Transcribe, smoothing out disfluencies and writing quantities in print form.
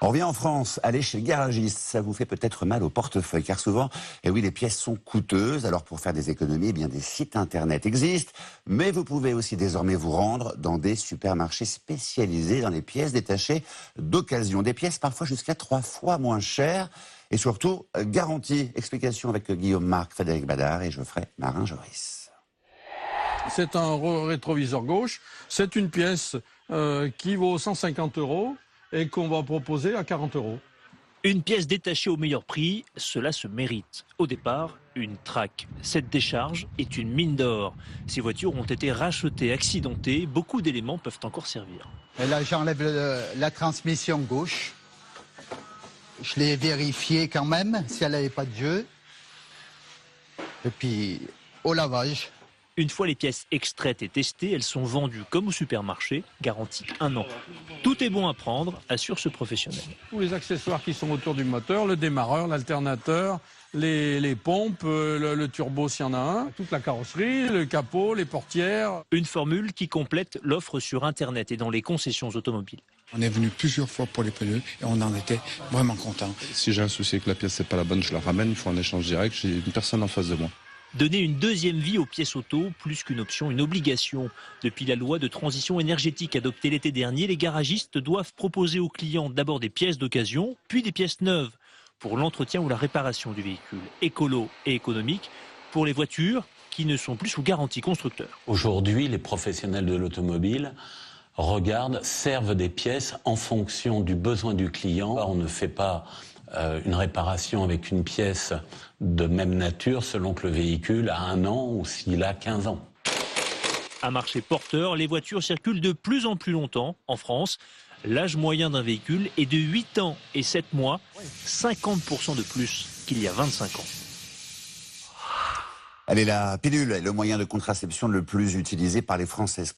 On revient en France, aller chez le garagiste, ça vous fait peut-être mal au portefeuille, car souvent, eh oui, les pièces sont coûteuses. Alors pour faire des économies, eh bien des sites internet existent, mais vous pouvez aussi désormais vous rendre dans des supermarchés spécialisés dans les pièces détachées d'occasion. Des pièces parfois jusqu'à 3 fois moins chères et surtout garanties. Explication avec Guillaume Marc, Frédéric Badard et Geoffrey Marin-Joris. C'est un rétroviseur gauche, c'est une pièce qui vaut 150 € et qu'on va proposer à 40 €. Une pièce détachée au meilleur prix, cela se mérite. Au départ, une traque. Cette décharge est une mine d'or. Ces voitures ont été rachetées, accidentées, beaucoup d'éléments peuvent encore servir. Et là, j'enlève la transmission gauche. Je l'ai vérifié quand même, si elle n'avait pas de jeu. Et puis, au lavage. Une fois les pièces extraites et testées, elles sont vendues comme au supermarché, garantie 1 an. Tout est bon à prendre, assure ce professionnel. Tous les accessoires qui sont autour du moteur, le démarreur, l'alternateur, les pompes, le turbo s'il y en a un, toute la carrosserie, le capot, les portières. Une formule qui complète l'offre sur Internet et dans les concessions automobiles. On est venu plusieurs fois pour les pneus et on en était vraiment content. Si j'ai un souci et que la pièce n'est pas la bonne, je la ramène, il faut un échange direct, j'ai une personne en face de moi. Donner une deuxième vie aux pièces auto, plus qu'une option, une obligation. Depuis la loi de transition énergétique adoptée l'été dernier, les garagistes doivent proposer aux clients d'abord des pièces d'occasion, puis des pièces neuves pour l'entretien ou la réparation du véhicule. Écolo et économique pour les voitures qui ne sont plus sous garantie constructeur. Aujourd'hui, les professionnels de l'automobile servent des pièces en fonction du besoin du client. On ne fait pas une réparation avec une pièce de même nature selon que le véhicule a 1 an ou s'il a 15 ans. À marché porteur, les voitures circulent de plus en plus longtemps en France. L'âge moyen d'un véhicule est de 8 ans et 7 mois, 50% de plus qu'il y a 25 ans. Allez, la pilule est le moyen de contraception le plus utilisé par les Françaises.